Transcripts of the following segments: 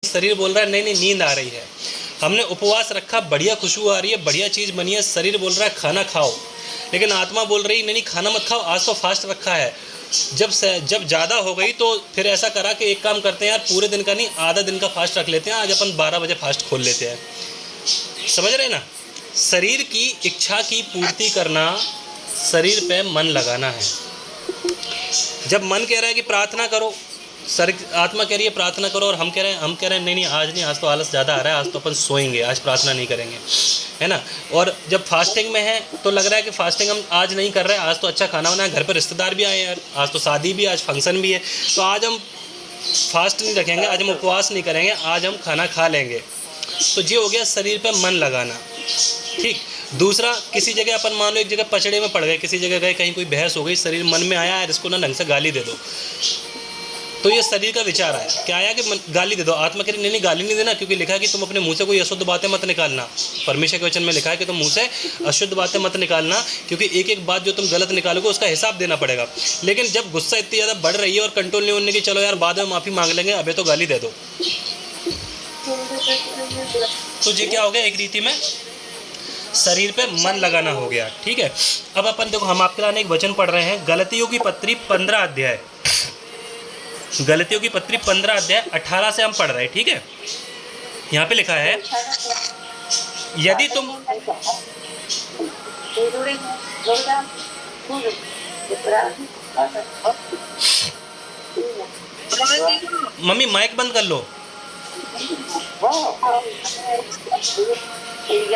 शरीर बोल रहा है नहीं नहीं नींद आ रही है। हमने उपवास रखा, बढ़िया खुशबू आ रही है, बढ़िया चीज़ बनी है, शरीर बोल रहा है खाना खाओ, लेकिन आत्मा बोल रही नहीं नहीं खाना मत खाओ, आज तो फास्ट रखा है। जब ज़्यादा हो गई तो फिर ऐसा करा कि एक काम करते हैं यार, पूरे दिन का नहीं आधा दिन का फास्ट रख लेते हैं, आज अपन 12 बजे फास्ट खोल लेते हैं। समझ रहे ना? शरीर की इच्छा की पूर्ति करना, शरीर पे मन लगाना है। जब मन कह रहा है कि प्रार्थना करो, आत्मा कह रही है प्रार्थना करो, और हम कह रहे हैं नहीं नहीं आज नहीं, आज तो आलस ज़्यादा आ रहा है, आज तो अपन सोएंगे, आज प्रार्थना नहीं करेंगे, है ना। और जब फास्टिंग में है तो लग रहा है कि फास्टिंग हम आज नहीं कर रहे हैं, आज तो अच्छा खाना बना है, घर पर रिश्तेदार भी आए हैं यार, आज तो शादी भी, आज फंक्शन भी है, तो आज हम फास्ट नहीं रखेंगे, आज हम उपवास नहीं करेंगे, आज हम खाना खा लेंगे। तो ये हो गया शरीर पे मन लगाना। ठीक। दूसरा, किसी जगह अपन मान लो एक जगह पचड़े में पड़ गए, किसी जगह गए, कहीं कोई बहस हो गई, शरीर मन में आया यार इसको ना ढंग से गाली दे दो, तो ये शरीर का विचार आया, क्या आया कि गाली दे दो। आत्मा कह रही नहीं नहीं गाली नहीं देना, क्योंकि लिखा है कि तुम अपने मुंह से कोई अशुद्ध बातें मत निकालना। परमेश्वर के वचन में लिखा है कि तुम मुंह से अशुद्ध बातें मत निकालना, क्योंकि एक एक बात जो तुम गलत निकालोगे उसका हिसाब देना पड़ेगा। लेकिन जब गुस्सा इतनी ज़्यादा बढ़ रही है और कंट्रोल नहीं होने की, चलो यार बाद में माफ़ी मांग लेंगे, अभी तो गाली दे दो, तो ये क्या हो गया, एक रीति में शरीर पे मन लगाना हो गया। ठीक है। अब अपन देखो, हम आपके लिए एक वचन पढ़ रहे हैं, गलतियों की पत्री 15 अध्याय, गलतियों की पत्री 15 अध्याय 18 से हम पढ़ रहे हैं। ठीक है। यहाँ पे लिखा है, यदि तुम मम्मी माइक बंद कर लो।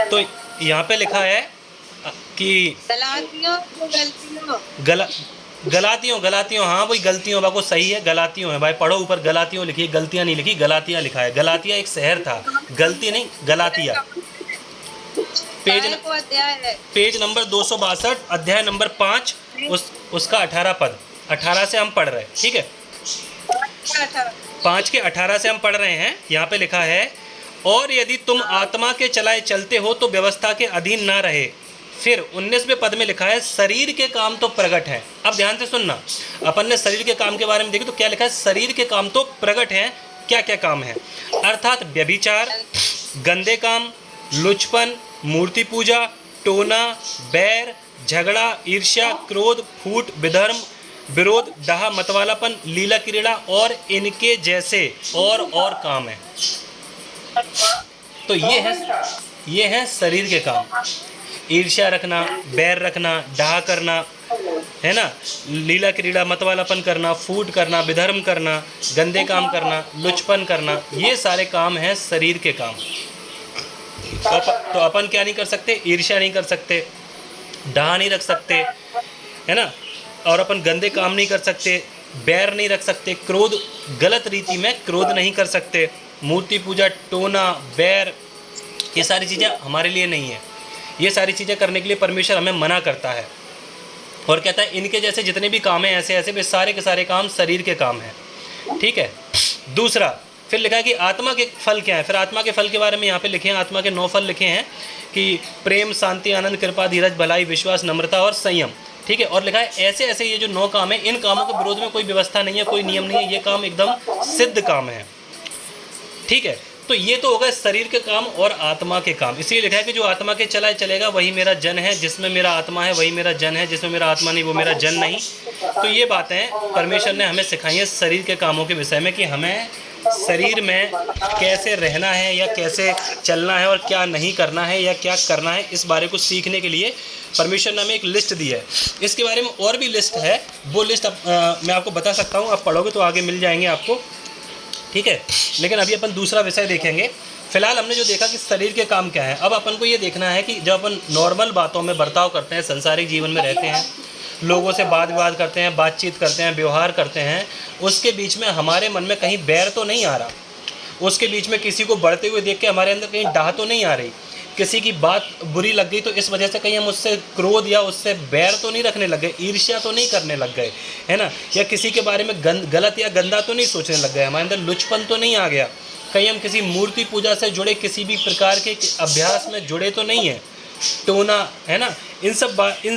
तो यहाँ पे लिखा है कि गलातियों, हाँ वही गलतियों, बाको सही है, गलातियों है भाई, पढ़ो ऊपर गलातियों लिखी है, गलतियाँ नहीं लिखी, गलातियाँ लिखा है। गलातिया एक शहर था, गलती नहीं, गलातिया। पेज नंबर 262, अध्याय नंबर 5, उसका 18 पद, 18 से हम पढ़ रहे हैं। ठीक है। 5 के 18 से हम पढ़ रहे हैं। यहाँ पे लिखा है, और यदि तुम आत्मा के चलाए चलते हो तो व्यवस्था के अधीन ना रहे। फिर 19वें पद में लिखा है, शरीर के काम तो प्रकट है। अब ध्यान से सुनना, अपन ने शरीर के काम के बारे में देखी तो क्या लिखा है, शरीर के काम तो प्रकट हैं। क्या क्या काम है? अर्थात व्यभिचार, गंदे काम, लुचपन, मूर्ति पूजा, टोना, बैर, झगड़ा, ईर्ष्या, क्रोध, फूट, विधर्म, विरोध, डाह, मतवालापन, लीला क्रीड़ा और इनके जैसे और काम है। तो ये है शरीर के काम। ईर्ष्या रखना, बैर रखना, डाह करना, है ना, लीला क्रीड़ा, मतवालापन करना, फूट करना, विधर्म करना, गंदे काम करना, लुचपन करना, ये सारे काम हैं शरीर के काम। तो अपन क्या नहीं कर सकते? ईर्ष्या नहीं कर सकते, डाह नहीं रख सकते, है ना, और अपन गंदे काम नहीं कर सकते, बैर नहीं रख सकते, क्रोध, गलत रीति में क्रोध नहीं कर सकते, मूर्ति पूजा, टोना, बैर, ये सारी चीज़ें हमारे लिए नहीं है। ये सारी चीज़ें करने के लिए परमेश्वर हमें मना करता है और कहता है इनके जैसे जितने भी काम हैं ऐसे ऐसे, वे सारे के सारे काम शरीर के काम हैं। ठीक है। दूसरा, फिर लिखा है कि आत्मा के फल क्या है। फिर आत्मा के फल के बारे में यहाँ पे लिखे हैं, आत्मा के 9 फल लिखे हैं कि प्रेम, शांति, आनंद, कृपा, धीरज, भलाई, विश्वास, नम्रता और संयम। ठीक है। और लिखा है ऐसे ऐसे ये जो 9 काम है, इन कामों के विरोध में कोई व्यवस्था नहीं है, कोई नियम नहीं है, ये काम एकदम सिद्ध काम है। ठीक है। तो ये तो होगा शरीर के काम और आत्मा के काम। इसलिए लिखा है कि जो आत्मा के चलाए चलेगा वही मेरा जन है, जिसमें मेरा आत्मा है वही मेरा जन है, जिसमें मेरा आत्मा नहीं वो मेरा जन नहीं। तो ये बातें परमेश्वर ने हमें सिखाई हैं शरीर के कामों के विषय में, कि हमें शरीर में कैसे रहना है या कैसे चलना है और क्या नहीं करना है या क्या करना है, इस बारे को सीखने के लिए परमेश्वर ने हमें एक लिस्ट दी है। इसके बारे में और भी लिस्ट है, वो लिस्ट मैं आपको बता सकता हूँ, आप पढ़ोगे तो आगे मिल जाएंगे आपको। ठीक है। लेकिन अभी अपन दूसरा विषय देखेंगे। फिलहाल हमने जो देखा कि शरीर के काम क्या है, अब अपन को ये देखना है कि जब अपन नॉर्मल बातों में बर्ताव करते हैं, संसारिक जीवन में रहते हैं, लोगों से वाद विवाद करते हैं, बातचीत करते हैं, व्यवहार करते हैं, उसके बीच में हमारे मन में कहीं बैर तो नहीं आ रहा, उसके बीच में किसी को बढ़ते हुए देख के हमारे अंदर कहीं डाह तो नहीं आ रही, किसी की बात बुरी लग गई तो इस वजह से कहीं हम उससे क्रोध या उससे बैर तो नहीं रखने लग गए, ईर्ष्या तो नहीं करने लग गए, है ना, या किसी के बारे में गलत या गंदा तो नहीं सोचने लग गए, हमारे अंदर लुचपन तो नहीं आ गया, कहीं हम किसी मूर्ति पूजा से जुड़े किसी भी प्रकार के अभ्यास में जुड़े तो नहीं है, टोना, है ना, इन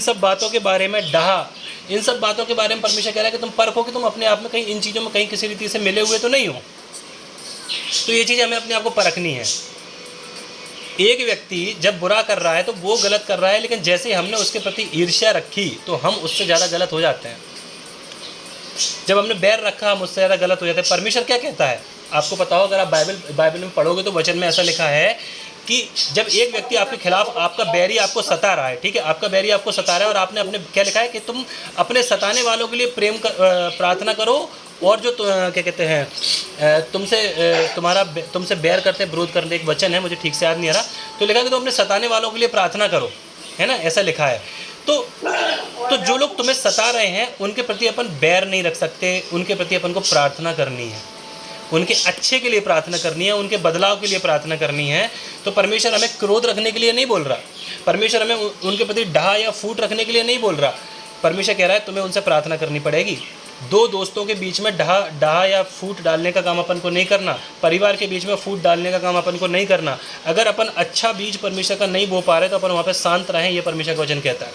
सब बातों के बारे में डाह, इन सब बातों के बारे में परमेश्वर कह रहा है कि तुम परखो कि तुम अपने आप में कहीं इन चीज़ों में कहीं किसी रीति से मिले हुए तो नहीं हो। तो ये चीज़ हमें अपने आप को परखनी है। एक व्यक्ति जब बुरा कर रहा है तो वो गलत कर रहा है, लेकिन जैसे ही हमने उसके प्रति ईर्ष्या रखी तो हम उससे ज़्यादा गलत हो जाते हैं। जब हमने बैर रखा हम उससे ज़्यादा गलत हो जाते हैं। परमेश्वर क्या कहता है आपको पता हो, अगर आप बाइबल में पढ़ोगे तो वचन में ऐसा लिखा है कि जब एक व्यक्ति आपके खिलाफ, आपका बैरी आपको सता रहा है, ठीक है, आपका बैरी आपको सता रहा है, और आपने अपने क्या लिखा है कि तुम अपने सताने वालों के लिए प्रार्थना करो, और जो क्या कहते हैं तुमसे बैर करते विरोध करते, एक वचन है मुझे ठीक से याद नहीं आ रहा, तो लिखा कि तुम अपने सताने वालों के लिए प्रार्थना करो, है ना, ऐसा लिखा है। तो जो लोग तुम्हें सता रहे हैं उनके प्रति अपन बैर नहीं रख सकते, उनके प्रति अपन को प्रार्थना करनी है, उनके अच्छे के लिए प्रार्थना करनी है, उनके बदलाव के लिए प्रार्थना करनी है। तो परमेश्वर हमें क्रोध रखने के लिए नहीं बोल रहा, परमेश्वर हमें उनके प्रति डाह या फूट रखने के लिए नहीं बोल रहा। परमेश्वर कह रहा है तुम्हें उनसे प्रार्थना करनी पड़ेगी। दो दोस्तों के बीच में डाह या फूट डालने का काम अपन को नहीं करना, परिवार के बीच में फूट डालने का काम अपन को नहीं करना। अगर अपन अच्छा बीज परमेश्वर का नहीं बो पा रहे तो अपन वहाँ पे शांत रहें, ये परमेश्वर का वचन कहता है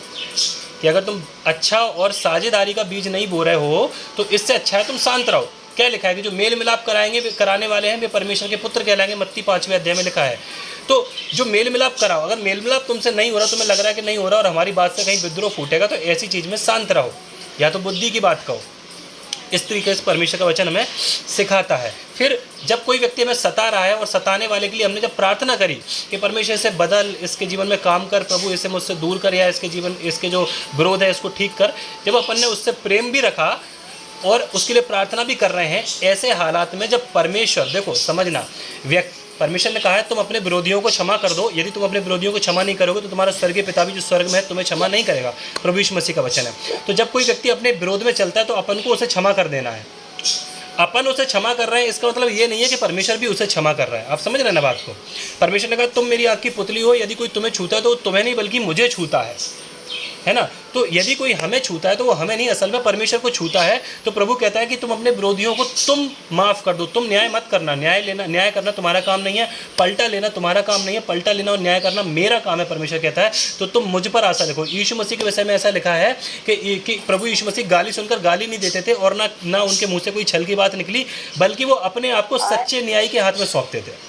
कि अगर तुम अच्छा और साझेदारी का बीज नहीं बो रहे हो तो इससे अच्छा है तुम शांत रहो। क्या लिखा है कि जो मेल मिलाप कराने वाले हैं वे परमेश्वर के पुत्र कहलाएंगे, मत्ती 5वें अध्याय में लिखा है। तो जो मेल मिलाप कराओ, अगर मेल मिलाप तुमसे नहीं हो रहा, तुम्हें लग रहा है कि नहीं हो रहा और हमारी बात से कहीं विद्रोह फूटेगा, तो ऐसी चीज़ में शांत रहो, या तो बुद्धि की बात कहो। इस तरीके से परमेश्वर का वचन हमें सिखाता है। फिर जब कोई व्यक्ति हमें सता रहा है और सताने वाले के लिए हमने जब प्रार्थना करी कि परमेश्वर से बदल, इसके जीवन में काम कर, प्रभु इसे मुझसे दूर कर, या इसके जो विरोध है इसको ठीक कर, जब अपन ने उससे प्रेम भी रखा और उसके लिए प्रार्थना भी कर रहे हैं, ऐसे हालात में जब परमेश्वर, देखो समझना, परमेश्वर ने कहा है तुम अपने विरोधियों को क्षमा कर दो, यदि तुम अपने विरोधियों को क्षमा नहीं करोगे तो तुम्हारा स्वर्गीय पिता भी जो स्वर्ग में है तुम्हें क्षमा नहीं करेगा, प्रभु यीशु मसीह का वचन है। तो जब कोई व्यक्ति अपने विरोध में चलता है तो अपन को उसे क्षमा कर देना है। अपन उसे क्षमा कर रहे हैं, इसका मतलब ये नहीं है कि परमेश्वर भी उसे क्षमा कर रहा है। आप समझ रहे हैं ना बात को। परमेश्वर ने कहा तुम मेरी आँख की पुतली हो, यदि कोई तुम्हें छूता है तो तुम्हें नहीं बल्कि मुझे छूता है ना। तो यदि कोई हमें छूता है तो वो हमें नहीं, असल में परमेश्वर को छूता है। तो प्रभु कहता है कि तुम अपने विरोधियों को तुम माफ़ कर दो, तुम न्याय मत करना। न्याय करना तुम्हारा काम नहीं है, पलटा लेना तुम्हारा काम नहीं है, पलटा लेना और न्याय करना मेरा काम है, परमेश्वर कहता है। तो तुम मुझ पर आशा रखो। यीशु मसीह के विषय में ऐसा लिखा है कि प्रभु यीशु मसीह गाली सुनकर गाली नहीं देते थे और ना उनके मुँह से कोई छल की बात निकली, बल्कि वो अपने आप को सच्चे न्यायी के हाथ में सौंपते थे।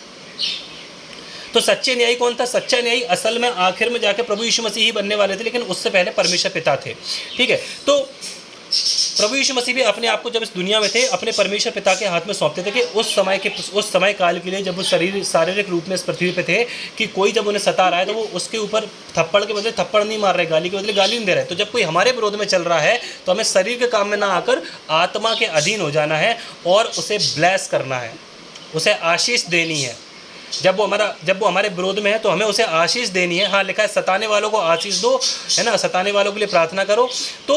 तो सच्चे न्यायी कौन था? सच्चा न्यायी असल में आखिर में जाके प्रभु यीशु मसीह ही बनने वाले थे, लेकिन उससे पहले परमेश्वर पिता थे। ठीक है, तो प्रभु यीशु मसीह भी अपने आप को जब इस दुनिया में थे अपने परमेश्वर पिता के हाथ में सौंपते थे कि उस समय काल के लिए जब वो शारीरिक रूप में इस पृथ्वी पे थे कि कोई जब उन्हें सता रहा है तो वो उसके ऊपर थप्पड़ के बदले थप्पड़ नहीं मार रहे, गाली के बदले गाली नहीं दे रहे। तो जब कोई हमारे विरोध में चल रहा है तो हमें शरीर के काम में ना आकर आत्मा के अधीन हो जाना है और उसे ब्लेस करना है, उसे आशीष देनी है। जब वो हमारे विरोध में है तो हमें उसे आशीष देनी है। हाँ, लिखा है सताने वालों को आशीष दो, है ना, सताने वालों के लिए प्रार्थना करो। तो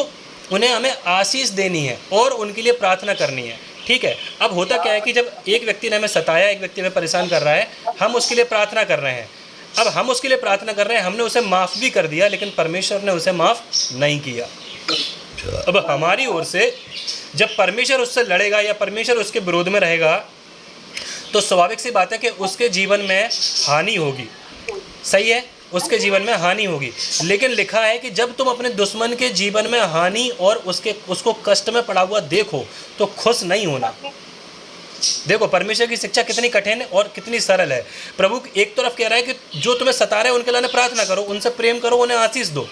उन्हें हमें आशीष देनी है और उनके लिए प्रार्थना करनी है। ठीक है, अब होता क्या है कि जब एक व्यक्ति ने हमें सताया, एक व्यक्ति हमें परेशान कर रहा है, हम उसके लिए प्रार्थना कर रहे हैं। अब हम उसके लिए प्रार्थना कर रहे हैं, हमने उसे माफ़ भी कर दिया, लेकिन परमेश्वर ने उसे माफ़ नहीं किया। अब हमारी ओर से जब परमेश्वर उससे लड़ेगा या परमेश्वर उसके विरोध में रहेगा तो स्वाभाविक सी बात है कि उसके जीवन में हानि होगी। सही है, उसके जीवन में हानि होगी। लेकिन लिखा है कि जब तुम अपने दुश्मन के जीवन में हानि और उसको कष्ट में पड़ा हुआ देखो तो खुश नहीं होना। देखो परमेश्वर की शिक्षा कितनी कठिन और कितनी सरल है। प्रभु एक तरफ कह रहा है कि जो तुम्हें सता रहे हैं उनके लिए प्रार्थना करो, उनसे प्रेम करो, उन्हें आशीष दो।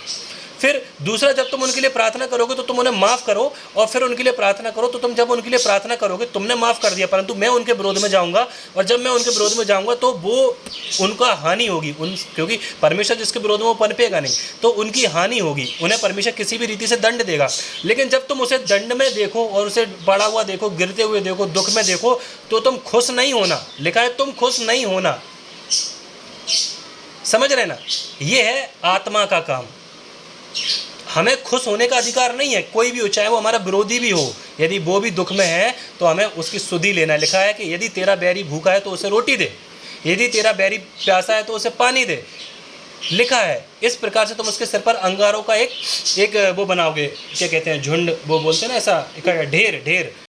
फिर दूसरा, जब तुम उनके लिए प्रार्थना करोगे तो तुम उन्हें माफ़ करो, और फिर उनके लिए प्रार्थना करो तो तुम जब उनके लिए प्रार्थना करोगे तुमने माफ़ कर दिया, परंतु मैं उनके विरोध में जाऊंगा, और जब मैं उनके विरोध में जाऊंगा तो वो उनका हानि होगी, क्योंकि परमेश्वर जिसके विरोध में वो पनपेगा नहीं, तो उनकी हानि होगी, उन्हें परमेश्वर किसी भी रीति से दंड देगा। लेकिन जब तुम उसे दंड में देखो और उसे पड़ा हुआ देखो, गिरते हुए देखो, दुख में देखो, तो तुम खुश नहीं होना। लिखा है तुम खुश नहीं होना। समझ रहे ना, ये है आत्मा का काम। हमें खुश होने का अधिकार नहीं है, कोई भी हो, चाहे वो हमारा विरोधी भी हो, यदि वो भी दुख में है तो हमें उसकी सुधि लेना है। लिखा है कि यदि तेरा बैरी भूखा है तो उसे रोटी दे, यदि तेरा बैरी प्यासा है तो उसे पानी दे। लिखा है इस प्रकार से तुम उसके सिर पर अंगारों का एक वो बनाओगे, क्या कहते हैं, झुंड, वो बोलते हैं ना, ऐसा ढेर